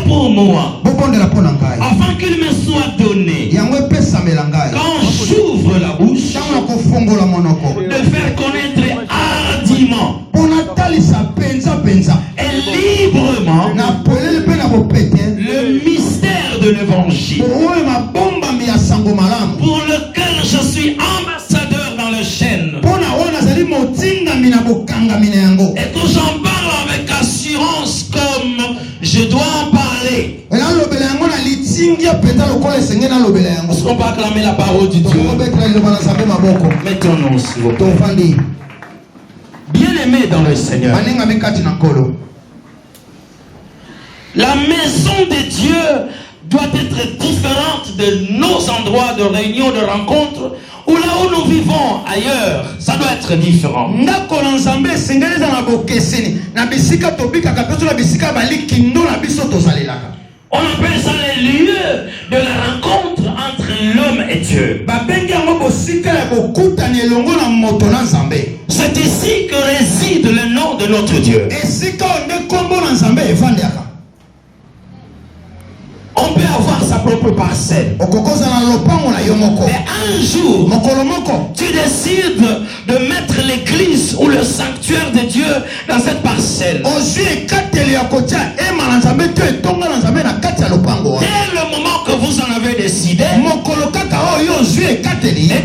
pour moi, afin qu'il me soit donné, quand j'ouvre la bouche, de faire connaître hardiment et librement le mystère de l'évangile, pour lequel je suis ambassadeur dans le chêne, et que j'en parle avec assurance comme je dois en parler. Est-ce qu'on peut acclamer la parole du Dieu? Mettons-nous, s'il vous plaît. Bien-aimés dans le Seigneur, la maison de Dieu doit être différente de nos endroits de réunion, de rencontre, ou là où nous vivons ailleurs. Ça doit être différent. On appelle ça les lieux de la rencontre entre l'homme et Dieu. C'est ici que réside le nom de notre Dieu. On peut avoir sa propre parcelle. Mais un jour, tu décides de mettre l'église ou le sanctuaire de Dieu dans cette parcelle. Dès le moment que vous en avez décidé, et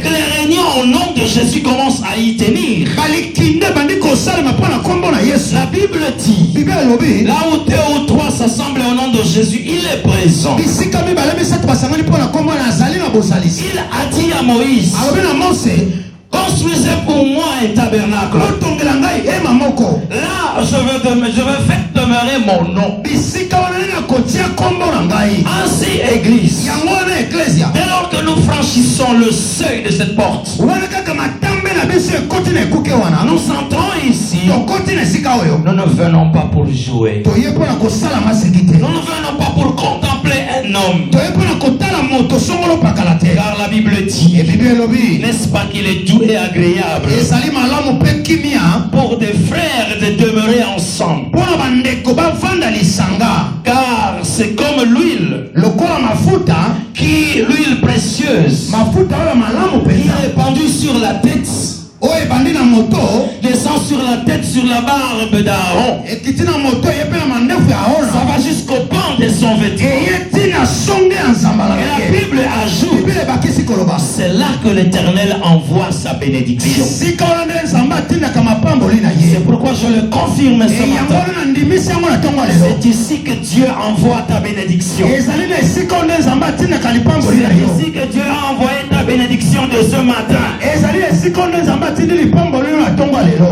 que les réunions au nom de Jésus commencent à y tenir, la Bible dit, là où 2 ou 3 s'assemblent au nom de Jésus, il est présent. Il a dit à Moïse, construisez pour moi un tabernacle. Là, je vais faire demeurer mon nom. Ainsi, église, dès lors que nous franchissons le seuil de cette porte, nous entrons ici. Nous ne venons pas pour jouer. Nous ne venons pas pour contempler un homme. Car la Bible dit, n'est-ce pas qu'il est doux et agréable pour des frères de demeurer ensemble. Car c'est comme l'huile, l'huile précieuse, qui est répandue sur la tête, descend sur la tête, sur la barbe d'Aaron. Ça va jusqu'au pan de son vêtement. Et la Bible ajoute, c'est là que l'Éternel envoie sa bénédiction. C'est pourquoi je le confirme ce matin. C'est ici que Dieu envoie ta bénédiction. C'est ici que Dieu a envoyé ta bénédiction de ce matin.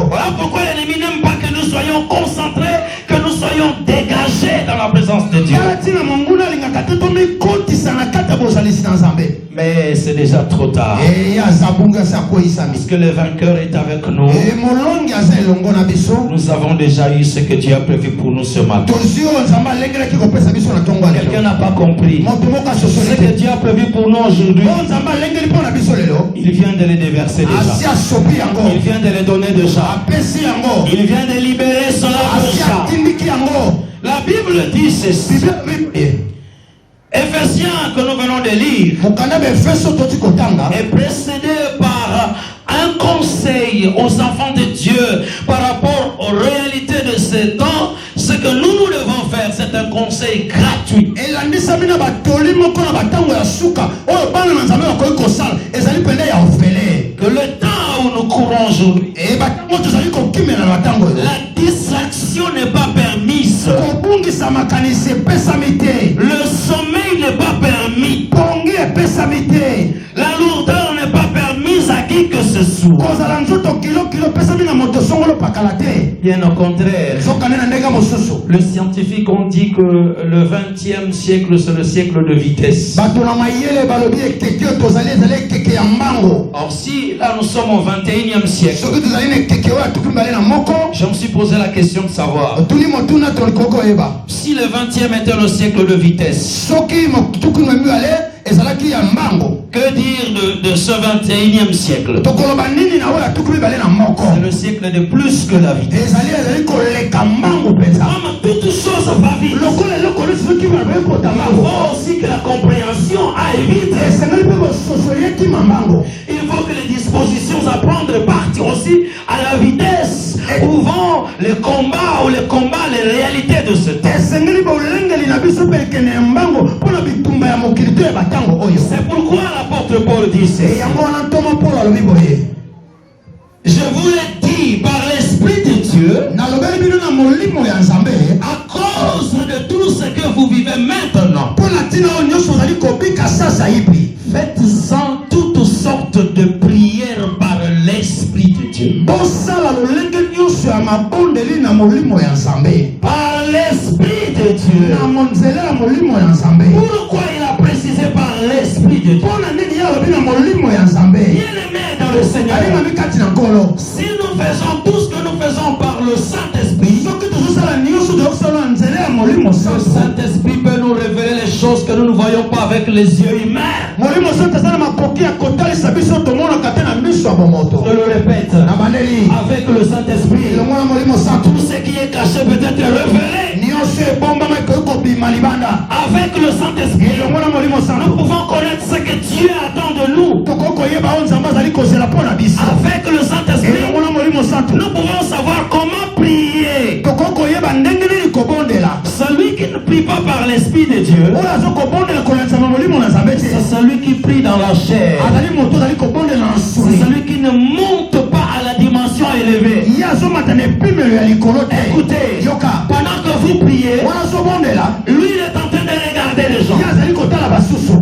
Voilà pourquoi l'ennemi n'aime pas que nous soyons concentrés, que nous soyons dégagés dans la présence de Dieu. Mais c'est déjà trop tard. Puisque le vainqueur est avec nous, nous avons déjà eu ce que Dieu a prévu pour nous ce matin. Quelqu'un n'a pas compris ce que Dieu a prévu pour nous aujourd'hui. Il vient de les déverser déjà. Il vient de les donner déjà. Il vient de libérer cela déjà. La Bible dit ceci. Éphésiens que nous venons de lire est précédé par un conseil aux enfants de Dieu par rapport aux réalités de ces temps. Ce que nous devons faire, c'est un conseil gratuit. Que le temps où nous courons aujourd'hui, la distraction n'est pas permise. Le sommeil n'est pas permis. La lourdeur n'est pas permise à qui que ce soit. Bien au contraire, le scientifique ont dit que le 20e siècle c'est le siècle de vitesse. Or si là nous sommes au 21e siècle, je me suis posé la question de savoir si le 20e était le siècle de vitesse, que dire de ce 21e siècle? C'est le siècle de plus que la vitesse. Comme toute chose va vite. Il faut aussi que la compréhension aille vite. Il faut que les dispositions à prendre partent aussi à la vitesse où vont les combats les réalités de ce temps. C'est pourquoi l'apôtre Paul dit ceci. Je vous l'ai dit par l'Esprit de Dieu, à cause de tout ce que vous vivez maintenant, faites-en toutes sortes de prières par l'Esprit de Dieu. Par l'Esprit de Dieu. Pourquoi il a précisé par l'Esprit de Dieu? Bien-aimé dans le Seigneur, si nous faisons tout ce que nous faisons par le Saint-Esprit, le Saint-Esprit peut nous révéler les choses que nous ne voyons pas avec les yeux humains. Je le répète, avec le Saint-Esprit, tout ce qui est caché peut être révélé. Avec le Saint-Esprit, nous pouvons connaître ce que Dieu attend de nous. Avec le Saint-Esprit, nous pouvons savoir comment prier. Celui qui ne prie pas par l'Esprit de Dieu, c'est celui qui prie dans la chair. C'est celui qui ne monte pas à la dimension élevée. Écoutez, pendant que vous priez, lui il est en train de regarder les gens.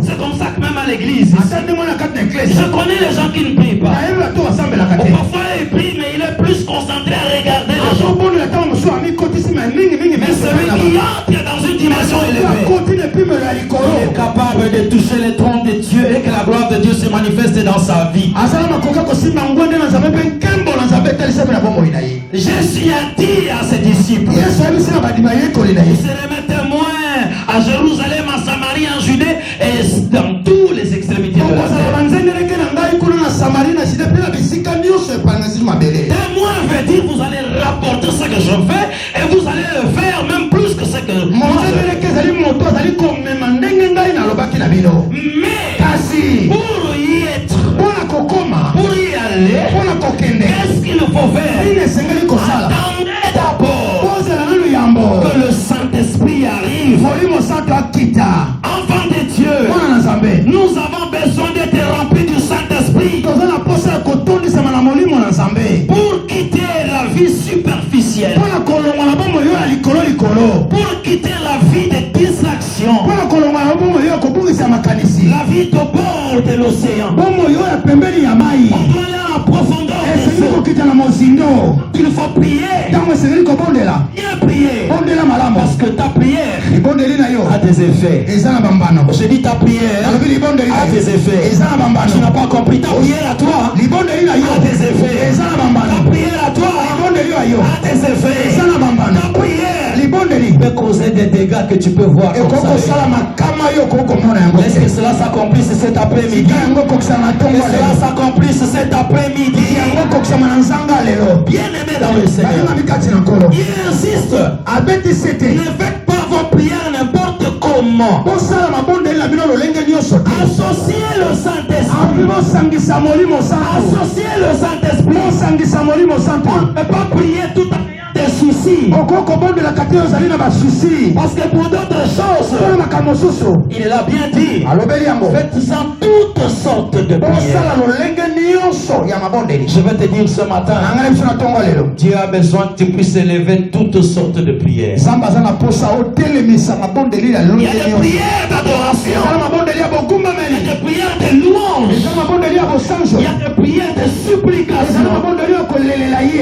C'est comme ça que même à l'église, je connais les gens qui ne prient pas. Parfois il prie, mais il est plus concentré à regarder les gens. Mais celui qui entre dans une dimension élevée, il est capable de toucher les trônes de Dieu et que la gloire de Dieu se manifeste dans sa vie. Jésus a dit à ses disciples, il serait témoin à Jérusalem, en Samarie, en Judée et dans tous les extrémités de la terre. Témoin veut dire vous allez rapporter ce que je fais et vous allez le faire même plus que ce que moi je fais. Mais pour y être, pour y aller, qu'est-ce qu'il faut faire? Attendez d'abord que le Saint-Esprit arrive. Enfant de Dieu, nous avons besoin d'être remplis du Saint-Esprit pour quitter la vie superficielle, pour quitter la vie de distraction, la vie de bord de l'océan. On doit aller en profondeur des eaux. Il faut prier. Bien prier. Parce que ta prière a des effets. Je dis ta prière a des effets. Tu n'as pas compris. Ta prière à toi a des effets. Ta prière à toi a des effets. Ta prière peut causer des dégâts que tu peux voir comme ça. Est-ce que cela s'accomplisse cet après-midi? Que cela s'accomplisse cet après-midi. Bien aimé dans le Seigneur, il insiste. Ne faites pas vos prières n'importe comment. Associez le Saint-Esprit. Associez le Saint-Esprit. On ne peut pas prier tout en ayant des soucis. Parce que pour d'autres choses, il l'a bien dit. Faites-en toutes sortes de prières. Je vais te dire ce matin, Dieu a besoin que tu puisses élever toutes sortes de prières. Il y a des prières d'adoration. Il y a des prières de louange. Il y a des prières de supplication.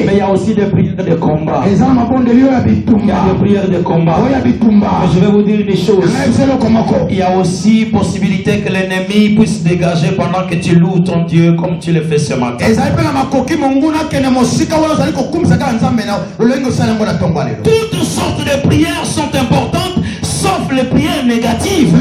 Mais il y a aussi des prières de combat. Il y a des prières de combat. Mais je vais vous dire des choses. Il y a aussi possibilité que l'ennemi puisse dégager pendant que tu loues ton Dieu comme tu le fais ce matin. Toutes sortes de prières sont importantes, sauf les prières négatives.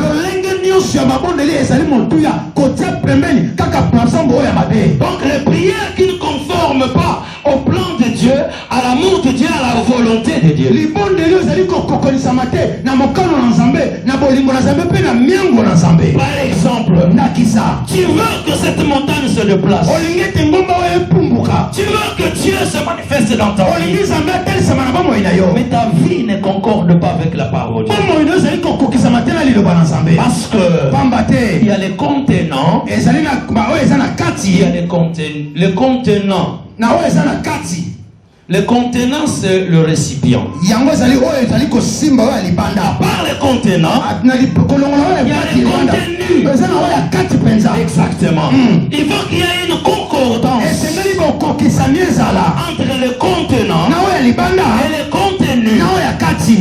Donc les prières qui ne conforment pas au plan de Dieu, à L'amour de Dieu à la volonté de Dieu. Par exemple, tu veux que cette montagne se déplace. Tu veux que Dieu se manifeste dans ta vie. Mais ta vie ne concorde pas avec la parole de Dieu. Parce que il y a les contenants. Il y a les contenants. Le contenant, c'est le récipient. Par les contenants, il y a les contenus. Exactement. Il faut qu'il y ait une concordance entre le contenant et le contenu.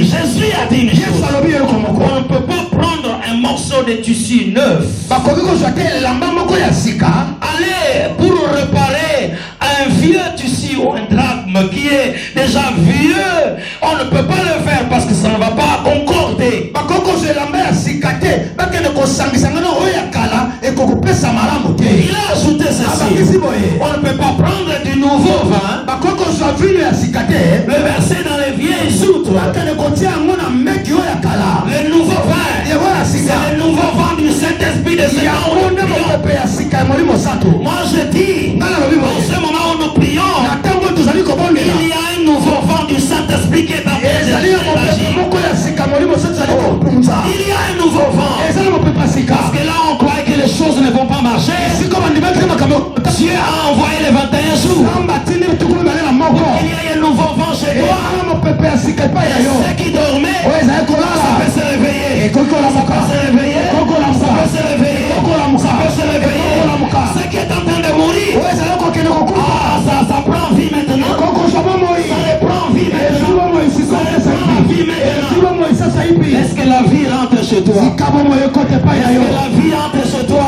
Jésus a dit une chose. On ne peut pas prendre un morceau de tissu neuf, aller pour réparer un vieux tissu ou un drachme qui est déjà vieux. On ne peut pas le faire parce que ça ne va pas concorder. Il a ajouté ceci. On ne peut pas prendre du nouveau vin, le verser dans les vieilles outres. Le nouveau vin, c'est le nouveau vin du Saint-Esprit de Seigneur. Moi je dis, en ce moment où nous prions, il y a un nouveau vent du Saint-Esprit qui est en train d'agir. Il y a un nouveau vent. Parce que là on croit que les choses ne vont pas marcher. Dieu a envoyé les 21 jours. Il y a un nouveau vent chez toi. Ceux qui dormaient, ça peut se réveiller. Ça peut se réveiller. Ça peut se réveiller. Ça peut se réveiller. Ceux qui est en train de mourir, ça prend vie maintenant. Ça prend vie maintenant. Est-ce que la vie rentre chez toi? Est-ce que la vie rentre chez toi?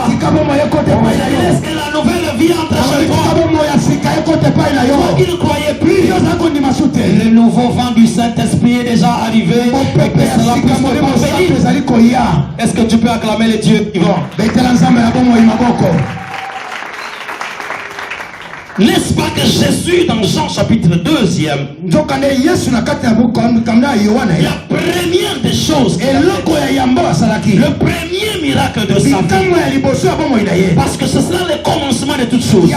Est-ce que la nouvelle vie entre chez toi? Qui ne croyait plus? Le nouveau vent du Saint-Esprit est déjà arrivé. Est-ce que tu peux acclamer les dieux vivants? N'est-ce pas que Jésus dans Jean chapitre 2e, la première des choses, le premier miracle de sa vie, parce que ce sera le commencement de toutes choses.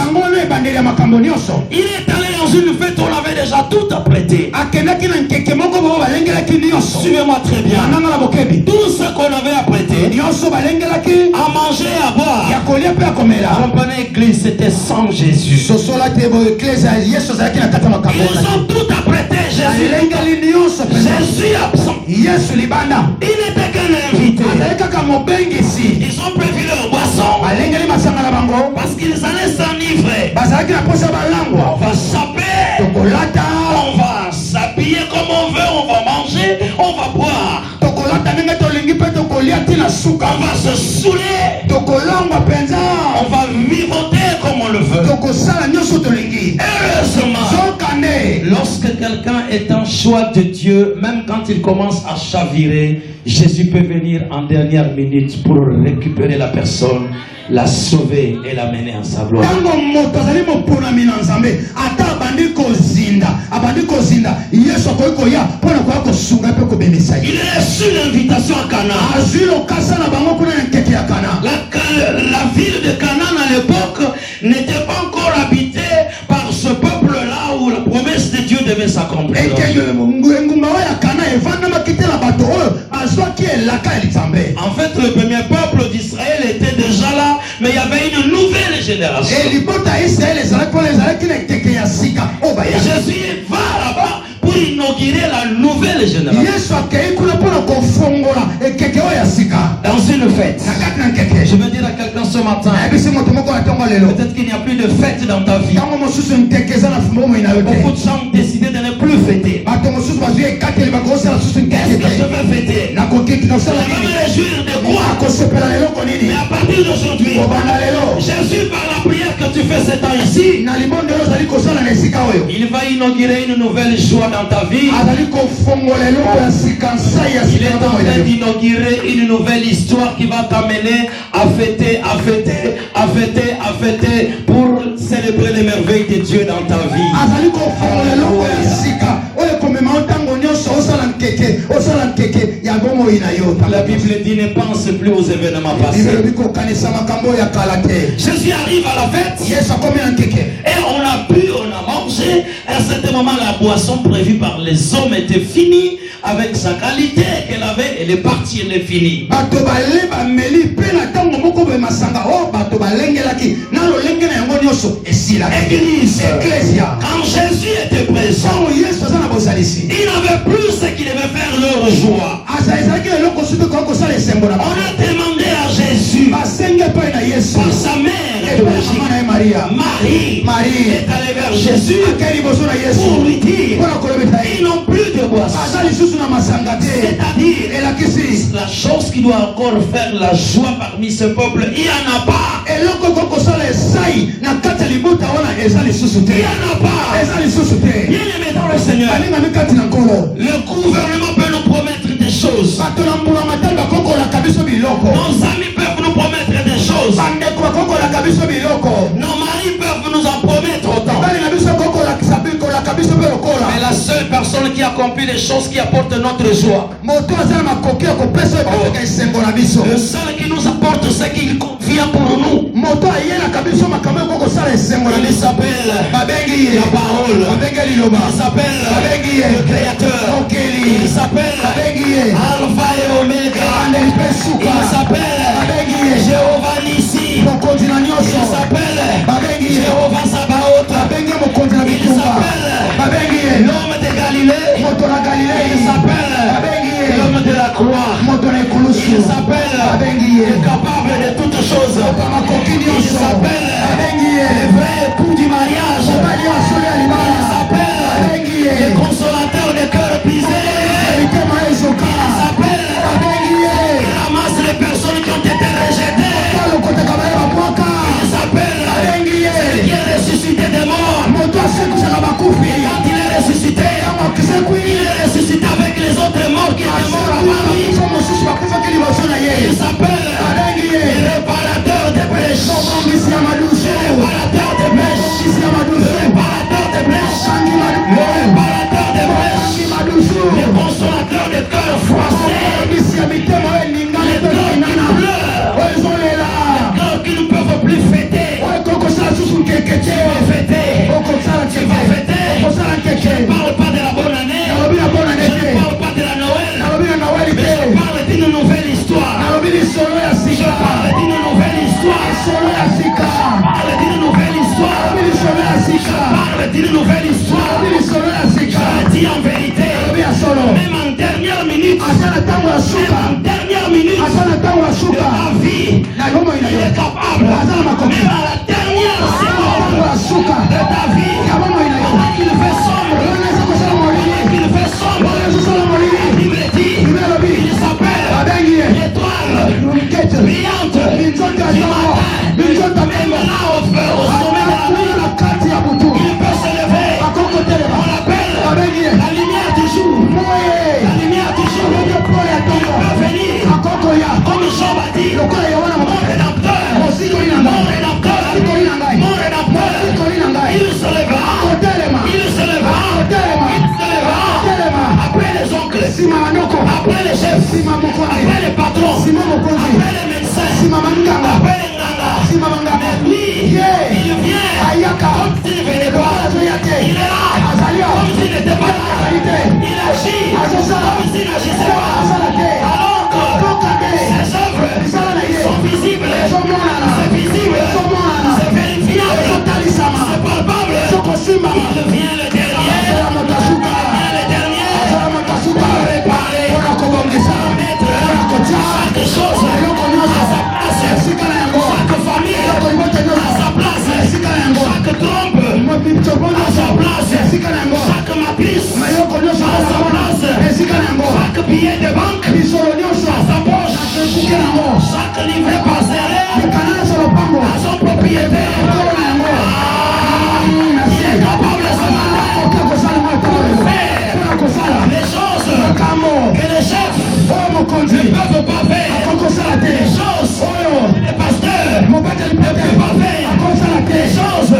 Il est allé dans une fête où on avait déjà tout apprêté. Suivez-moi très bien. Tout ce qu'on avait apprêté, à manger, à boire, comprenez, l'église, c'était sans Jésus. Ils ont tout apprêté. Jésus absent. Il n'était qu'un invité. Ils ont prévu leur boisson parce qu'ils allaient s'enivrer. On va saper, on va s'habiller comme on veut, on va manger, on va boire. On va se saouler, on va vivoter comme on le veut. Heureusement, lorsque quelqu'un est un choix de Dieu, même quand il commence à chavirer, Jésus peut venir en dernière minute pour récupérer la personne, la sauver et la mener à sa gloire. Il a reçu l'invitation à Cana. La ville de Canaan à l'époque n'était pas encore habitée par ce peuple-là où la promesse de Dieu devait s'accomplir. En fait, le premier peuple d'Israël était déjà là, mais il y avait une nouvelle génération. Jésus va là-bas pour inaugurer la nouvelle génération. Dans une fête. Je veux dire à quelqu'un ce matin, peut-être qu'il n'y a plus de fête dans ta vie. Beaucoup de gens ont décidé de ne plus fêter. Qu'est-ce que je veux fêter? Je vais me réjouir de quoi? Mais à partir d'aujourd'hui, Jésus, par la prière que tu fais ces temps ici, il va inaugurer une nouvelle joie dans ta vie. Il est en train d'inaugurer une nouvelle histoire qui va t'amener à fêter, à fêter, à fêter, à fêter pour célébrer célébrer les merveilles de Dieu dans ta vie. La Bible dit ne pense plus aux événements passés. Jésus arrive à la fête et on a mangé. À un certain moment, la boisson prévue par les hommes était finie avec sa qualité qu'elle avait. Elle est partie, elle est finie. Église, quand Jésus était présent, il n'avait plus ce qu'il devait faire leur joie. On a demandé à Jésus par sa mère, Marie est allée vers Jésus pour lui dire ils n'ont plus de boisson. C'est-à-dire la chose qui doit encore faire la joie parmi ce peuple, il n'y en a pas. Il n'y en a pas. Bien aimé dans le Seigneur, le gouvernement peut nous promettre des choses. Nos amis peuvent nous promettre des choses. Nos maris peuvent nous en promettre autant. Mais la seule personne qui accomplit les choses qui apportent notre joie, le seul qui nous apporte ce qui vient pour nous, il s'appelle la parole, il s'appelle le créateur, il s'appelle Alpha et Omega, il s'appelle Jéhovah Nissi, il s'appelle Jéhovah Sabaoth, il s'appelle l'homme de Galilée, il s'appelle l'homme de la croix, il s'appelle le capable de toutes choses, il s'appelle le vrai époux du mariage, il s'appelle le consolateur des cœurs brisés, il s'appelle il ramasse les personnes qui ont été rejetées, il s'appelle qui est ressuscité des morts. Quand il est ressuscité, il est ressuscité avec les autres morts qui étaient morts avant lui. Il s'appelle le réparateur des brèches, le réparateur des brèches, le réparateur des brèches, le réparateur des brèches, le consolateur des cœurs froissés, les cœurs qui pleurent, les cœurs qui ne peuvent plus fêter. Tu vas fêter. Je ne parle pas de la bonne année, je ne parle pas de la Noël, mais je parle d'une nouvelle histoire. Je parle d'une nouvelle histoire. Je parle d'une nouvelle histoire. Je parle d'une nouvelle histoire. Je dis en vérité, même en dernière minute, de ta vie, il est capable, même à la dernière seconde de ta vie, qu'il fait sombre, il me dit, il s'appelle l'étoile brillante du matin, même là au sommet de la nuit, il peut se lever, on l'appelle la lumière du jour, la lumière du jour, il peut venir, comme Job a dit, mon rédempteur, il se lèvera, après les oncles, après les chefs, après les patrons, après les médecins, après les nangas, mais lui, il vient comme s'il ne venait pas, il est là, comme s'il n'était pas là, il agit comme s'il n'agissait pas, alors que ses œuvres sont visibles, c'est visible, c'est vérifiable, c'est palpable, il vient le dernier, préparer, mettre chaque chose à sa place, chaque famille à sa place, chaque trompe à sa place, chaque matrice à sa place, chaque billet de banque à sa poche, chaque livret parcellaire à son propriétaire. Il est capable ce matin de faire les choses que les chefs ne peuvent pas faire, les choses que les pasteurs ne peuvent pas faire, les choses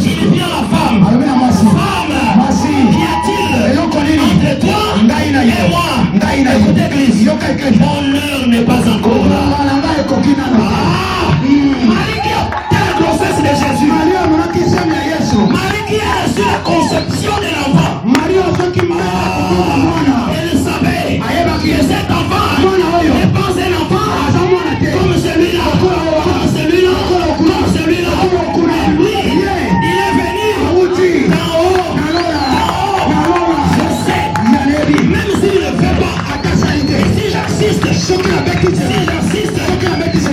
Il vient la femme. Femme, qu'y a-t-il entre toi et moi? Écoutez l'église, mon heure n'est pas encore là. Marie qui a la grossesse de Jésus. Marie qui a reçu la conception de l'enfant. Elle savait que cet enfant n'est pas un enfant comme celui-là, comme celui-là, comme celui-là. Mais lui, il est venu d'en haut. Je sais, même s'il ne le fait pas, et si j'insiste,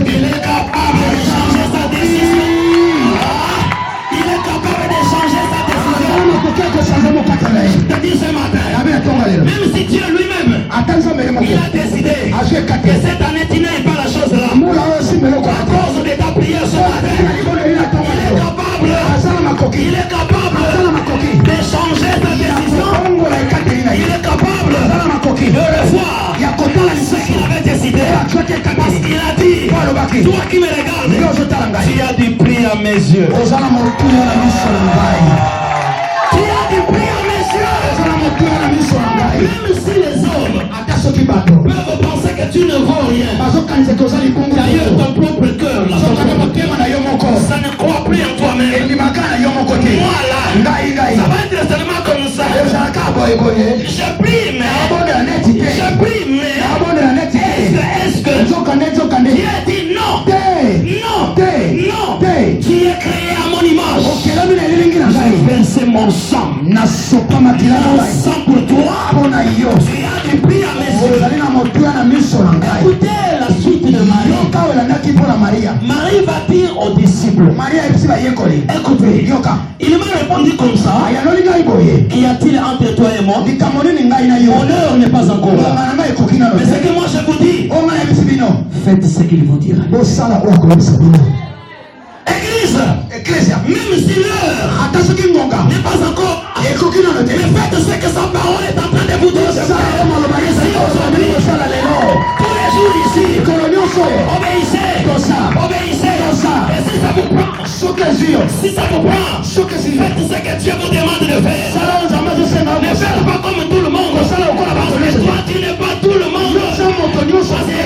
il est capable de changer sa décision. Il est capable de changer sa décision. Je te dis ce matin, même si Dieu lui-même, il a décidé que cette année tu n'ailles pas la chose là, à cause de ta prière ce matin, il est capable de changer ta décision. Il est capable de revoir ce qu'il avait décidé. Parce qu'il a dit, toi qui me regardes, tu as du prix à mes yeux. Tu as du prix à mes yeux. Même si les hommes peuvent penser que tu ne vaux rien, d'ailleurs ton propre cœur là, ça ne croit plus en toi-même. Moi là, ça va être seulement comme ça. Je prie mais est-ce que Dieu dit non? Tu es créé à mon image. J'ai versé mon sang. Mon sang pour toi. Tu as du prix à mes yeux. Écoutez la suite de Marie. Marie va dire aux disciples, écoutez, il m'a répondu comme ça. Qu'y a-t-il entre toi et moi? Mon heure n'est pas encore là. Mais ce que moi je vous dis, faites ce qu'il vous dira. Église, même si l'heure n'est pas encore, mais faites ce que sa parole est en train de vous dire. Ici aujourd'hui, tous les jours ici, obéissez. Et si ça vous prend, faites ce que Dieu vous demande de faire. Ne faites pas comme tout le monde. Parce que toi tu n'es pas tout le monde. Parce que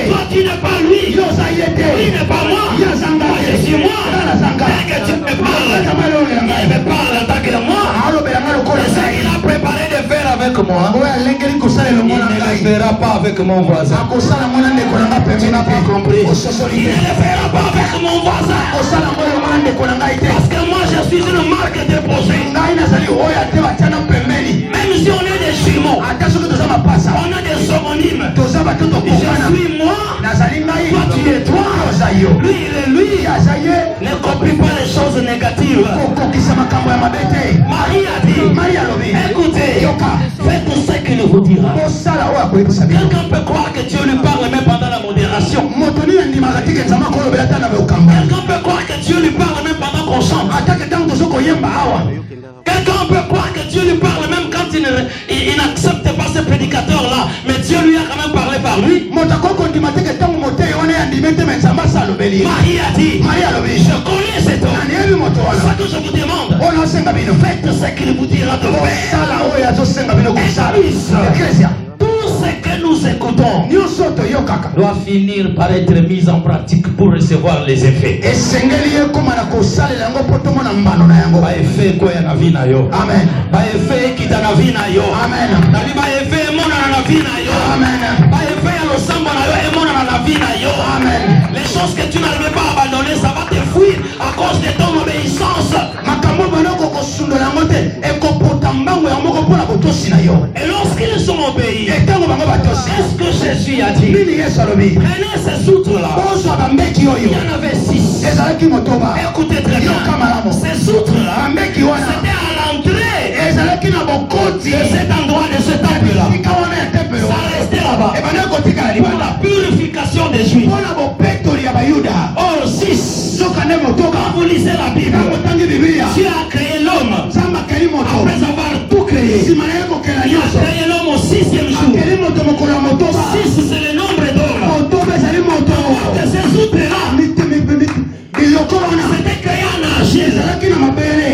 toi tu n'es pas lui. Lui n'est pas moi. Moi je suis moi. Et que tu me parles, il me parle en tant que moi. Et ce qu'il a préparé de faire avec moi, il ne le fera pas avec mon voisin. Tu n'as pas compris. Il ne le fera pas avec mon voisin. Parce que moi je suis une marque déposée. Même si on est des jumeaux, on a des homonymes. Je suis moi, toi tu es toi, lui il est lui. Ne copie pas les choses négatives. Marie a dit, écoutez, faites ce qu'il vous dira. Quelqu'un peut croire que Dieu lui parle même pendant la modération. Quelqu'un peut croire que Dieu lui parle même pendant qu'on chante. Quelqu'un peut croire que Dieu lui parle même quand il n'accepte pas ce prédicateur-là. Mais Dieu lui a quand même parlé par lui. Marie a dit, je connais cet homme. C'est ça que je vous demande. Faites ce qu'il vous dira de faire. Église, tout ce que nous écoutons doit finir par être mis en pratique pour recevoir les effets. Ba effet quoi na vie na yo. Amen. Ba effet qui na vie na yo. Amen. Na ba effet mona na vie na yo. Amen. Ba effet ya losambo na yo et mona na vie na yo. Amen. Les choses que tu n'arrives pas à abandonner, ça va te fuir à cause de ton obéissance. Et lorsqu'ils sont obéis, est-ce que Jésus a dit, prenez ces outres-là. Il y en avait 6. Écoutez très bien. Ces outres-là, c'était à l'entrée de cet endroit, de ce temple-là. Ça restait là-bas pour la purification des Juifs. Or 6, quand vous lisez la Bible, Dieu a créé l'homme après avoir tout créé. Il a créé l'homme au 6e jour. 6 c'est le nombre d'hommes. De ces outres-là, c'était créé en argile.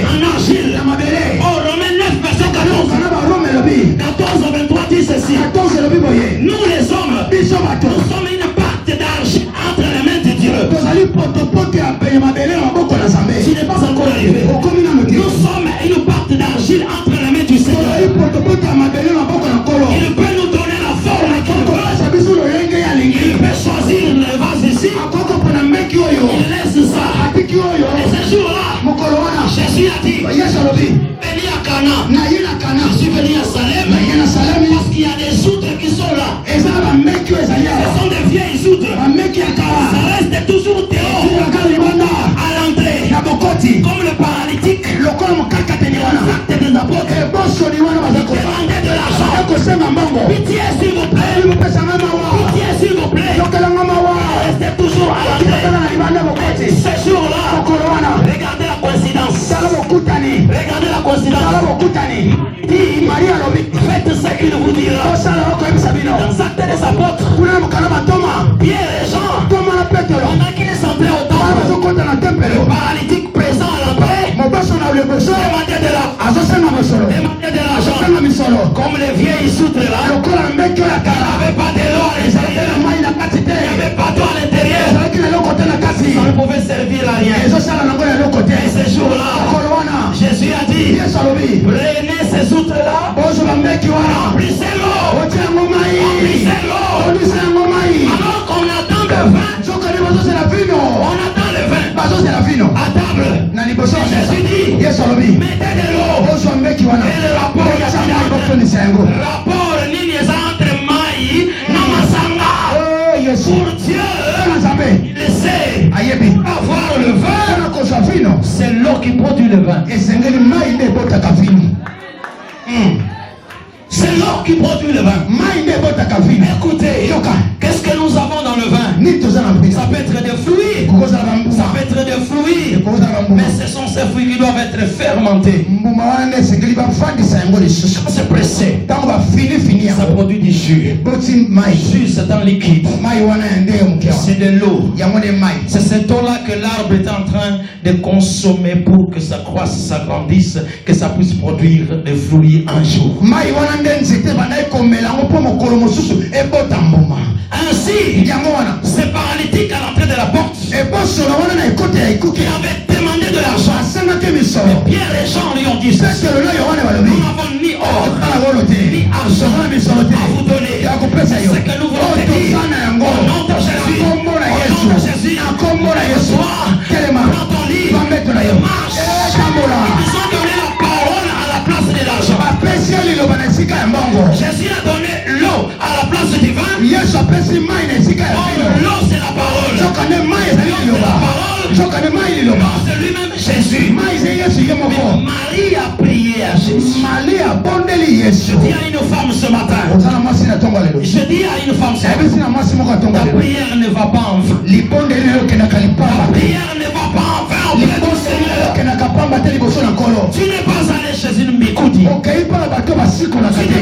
En argile. a dit, béni à Cana. Je suis venu à Salem parce qu'il y a des outres qui sont là. Ce sont des vieilles outres. Ça reste toujours dehors à l'entrée. Comme le paralytique. L'acte des apôtres. Demandez de l'argent. Pitié s'il vous plaît. Pitié s'il vous plaît. Restez toujours à l'entrée. Ce jour-là, regardez la coïncidence. Regardez la coïncidence. Faites ce qu'il vous dira. Dans Actes des apôtres, Pierre et Jean, pendant qu'ils sont entrés au temple, le paralytique présent à l'entrée demandait de l'argent. Comme les vieilles soutres là, il n'y avait pas de l'eau à l'intérieur. Il n'y avait pas d'eau à l'intérieur. Ça ne pouvait servir à rien. Et ce jour-là, Jésus a dit, prenez ces outres-là, remplissez l'eau. Alors qu'on attend le vin, on attend le vin à table. Jésus dit, mettez de l'eau. Et le rapport nini entre maï namasanga. Pour Dieu, il sait avoir le vin. C'est l'eau qui produit le vin. C'est l'eau qui produit le vin. Écoutez, qu'est-ce que nous avons dans le vin? Ça peut être des fruits. Ça peut être des fruits. Mais ce sont ces fruits qui doivent être fermentés. Quand c'est pressé, ça produit du jus. Jus, c'est un liquide. C'est de l'eau. C'est cette eau-là que l'arbre est en train de consommer pour que ça croisse, ça grandisse, que ça puisse produire des fruits un jour. Ainsi, ces paralytiques à l'entrée de la porte qui avaient demandé de l'argent. Pierre et Jean lui ont dit, nous n'avons ni or ni argent à vous donner. C'est que nous voulons te dire, au nom de Jésus, sois, prends ton livre, marche. Ils ont donné la parole à la place de l'argent. Jésus a donné l'eau à la place du vin. L'eau c'est la parole. C'est lui-même Jésus. Marie a prié à Jésus. Je dis à une femme ce matin. Je dis à une femme ce matin. Ta prière ne va pas en vain. Ta prière ne va pas en vain auprès du Seigneur. Tu n'es pas allé chez une Mikoudi. Tu n'es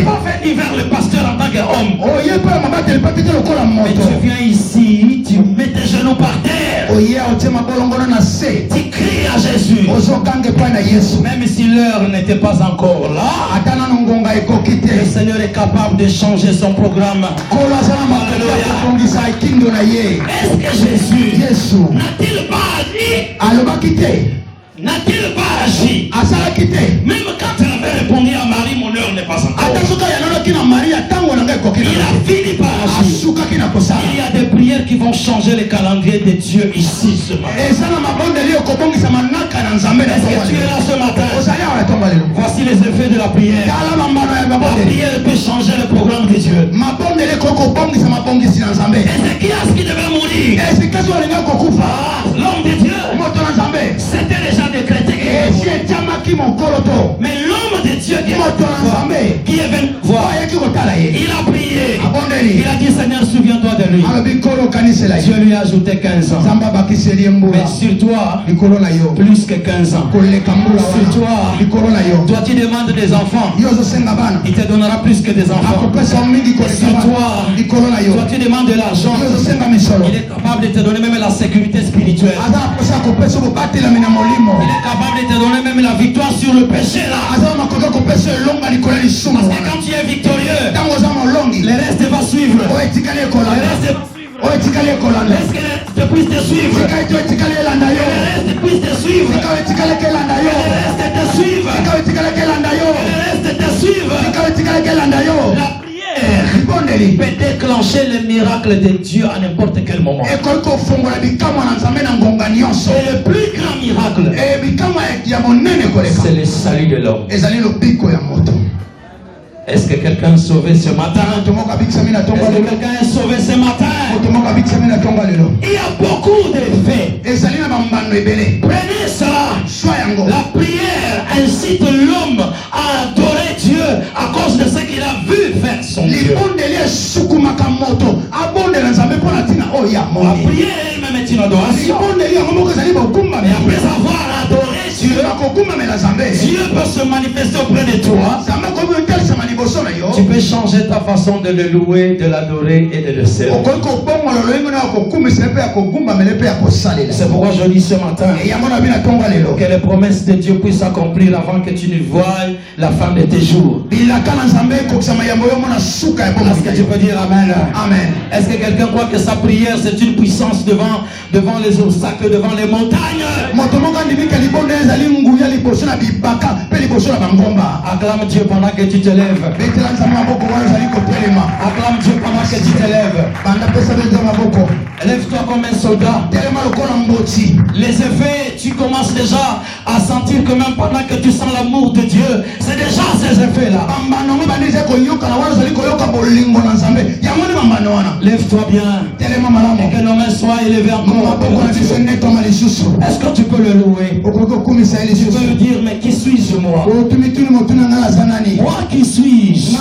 pas venu vers le pasteur en tant qu'homme. Mais tu viens ici, tu mets tes genoux par terre. Tu cries à Jésus. Même si l'heure n'était pas encore là, le Seigneur est capable de changer son programme. Est-ce que Jésus n'a-t-il pas agi? N'a-t-il pas agi? Même quand il avait répondu à Marie, mon heure n'est pas encore. Il a fini par agir. Il y a des prières qui vont changer le calendrier de Dieu ici ce matin. Est-ce que tu es là ce matin? Voici les effets de la prière. La prière peut changer le programme de Dieu. Ézéchias qui devait mourir, l'homme de Dieu, c'était déjà décrété. Mais l'homme de Dieu qui est venu voir, il a prié. Il a dit, Seigneur, souviens-toi de lui. Dieu lui a ajouté 15 ans. Mais sur toi, plus que 15 ans. Sur toi, toi tu demandes des enfants, il te donnera plus que des enfants. Sur toi, toi tu demandes de l'argent, il est capable de te donner même la sécurité spirituelle. Il est capable de te donner même la victoire sur le péché là. Parce que quand tu es victorieux, le reste va suivre. Le reste est-ce que te puisse te suivre? Le reste puisse te suivre. Le reste te suivre. Le reste te suivre. La prière peut déclencher le miracle de Dieu à n'importe quel moment. Et le plus grand miracle, c'est le salut de l'homme. Est-ce que quelqu'un est sauvé ce matin? Est-ce que quelqu'un est sauvé ce matin? Il y a beaucoup d'effets. Prenez cela. La prière incite l'homme à adorer Dieu à cause de ce qu'il a vu faire son Dieu. La prière elle-même est une adoration. Et après avoir adoré Dieu, Dieu peut se manifester auprès de toi. Tu peux changer ta façon de le louer, de l'adorer et de le servir. C'est pourquoi je dis ce matin que les promesses de Dieu puissent s'accomplir avant que tu ne voies la fin de tes jours. Est-ce que tu peux dire Amen? Amen. Est-ce que quelqu'un croit que sa prière c'est une puissance devant les obstacles, devant les montagnes? Acclame Dieu pendant que tu te lèves. Acclame Dieu pendant que tu te lèves. Lève-toi comme un soldat. Les effets, tu commences déjà à sentir que même pendant que tu sens l'amour de Dieu, c'est déjà ces effets-là. Lève-toi bien. Et que nos mains soient élevées encore. Est-ce que tu peux le louer? Tu peux lui dire, mais qui suis-je moi? Moi qui suis-je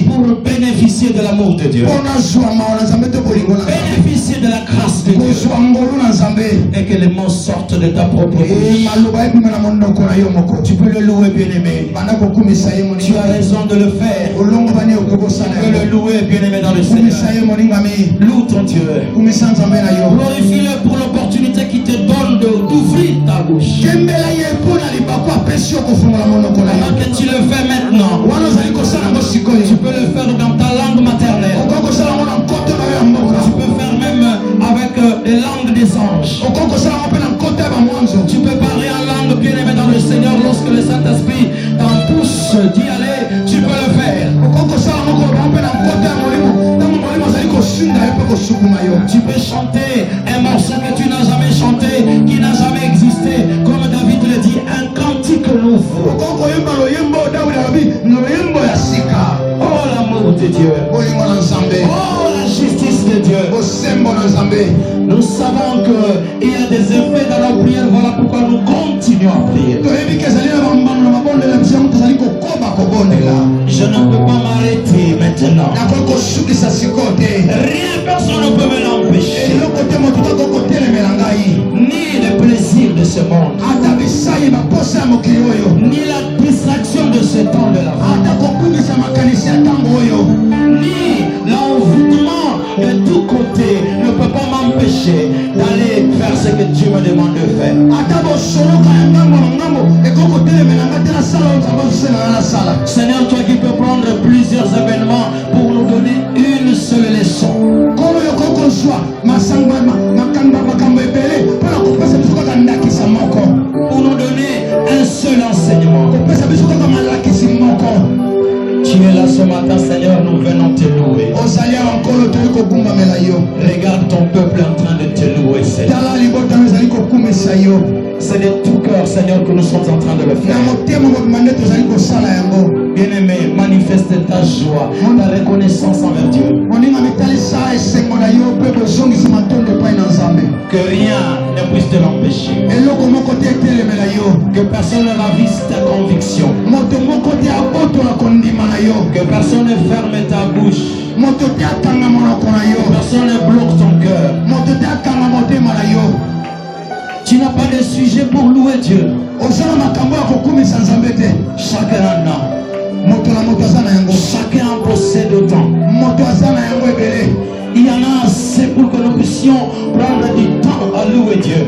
pour bénéficier de l'amour de Dieu, bénéficier de la grâce de Dieu, et que les mots sortent de ta propre bouche. Tu peux le louer, bien-aimé. Tu as raison de le faire. Tu peux le louer, bien-aimé, dans le Seigneur. Loue ton Dieu. Glorifie-le pour l'opportunité qu'il te donne d'ouvrir ta bouche. Alors que tu le fais maintenant, tu peux le faire dans ta langue maternelle. Tu peux faire même avec les langues des anges. Tu peux parler en langue bien-aimée dans le Seigneur lorsque le Saint-Esprit t'en pousse d'y aller. Tu peux le faire. Tu peux chanter un morceau que tu n'as jamais chanté, qui n'a jamais existé, comme David le dit, un cantique nouveau. Oh l'amour de Dieu. Oh la justice de Dieu. Nous savons qu'il y a des effets dans la prière. Voilà pourquoi nous continuons à prier. Je ne peux pas m'arrêter maintenant. Rien, personne ne peut me l'empêcher. Ni le plaisir de ce monde, ni la distraction de ce temps de la vie, ni l'envoûtement de tous côtés ne peut pas m'empêcher d'aller faire ce que Dieu me demande de faire. Seigneur, toi qui peux prendre plusieurs événements pour nous donner une seule leçon. Pour nous donner un seul enseignement. Tu es là ce matin, Seigneur, nous venons te louer. Regarde ton peuple en train de te louer, Seigneur. C'est de tout cœur, Seigneur, que nous sommes en train de le faire. Bien-aimé, manifeste ta joie, ta reconnaissance envers Dieu. Que rien ne puisse te l'empêcher. Que personne ne ravisse ta conviction. Que personne ne ferme ta bouche. Que personne ne bloque ton cœur. Tu n'as pas de sujet pour louer Dieu. Chacun en a. Chacun possède autant. Il y en a assez pour que nous puissions prendre du temps à louer Dieu.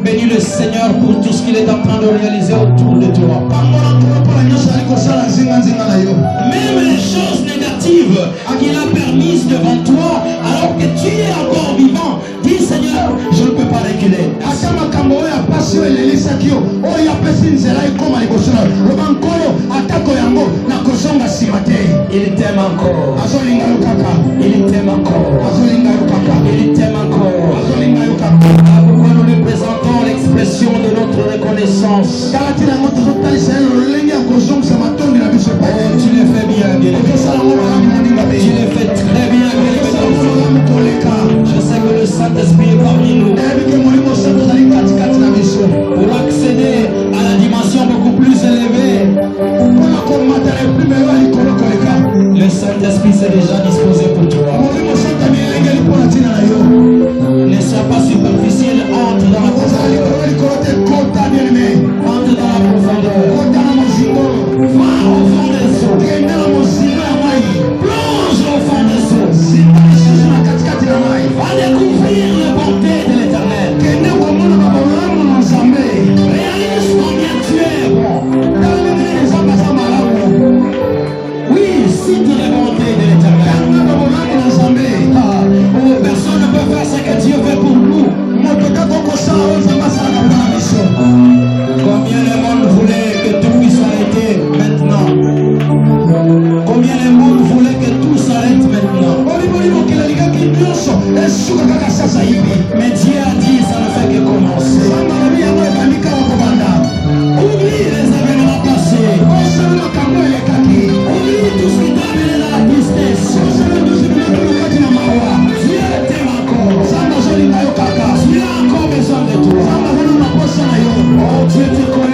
Bénis le Seigneur pour tout ce qu'il est en train de réaliser autour de toi. Même les choses négatives qu'il a permises devant toi, alors que tu es encore vivant, dis Seigneur, je ne peux pas reculer. Il t'aime encore. Il t'aime encore. Il t'aime encore. Pourquoi nous lui présentons l'expression de notre reconnaissance? Oh, tu le fais bien, bien. Tu le fais très bien, bien. Je sais que le Saint-Esprit est parmi nous. Pour accéder à la dimension beaucoup plus élevée, le Saint-Esprit s'est déjà disposé pour toi. Ne sois pas superficiel, entre dans la profondeur. Entre dans la profondeur. Va au fond des eaux. Plonge au fond des eaux. Va découvrir la bonté de l'Éternel. Réalise combien tu es bon. Oui, cite les bontés de l'Éternel. Personne ne peut faire ce que Dieu fait pour nous. Combien le monde voulait que tout puisse arrêter maintenant? Combien le monde voulait que tout s'arrête maintenant? Mais Dieu a dit, ça ne fait que commencer. Oublie les événements passés. Oublie tout ce qui t'a amené dans la tristesse. Dieu t'aime encore. Tu as encore besoin de toi. Oh, Dieu te connaît.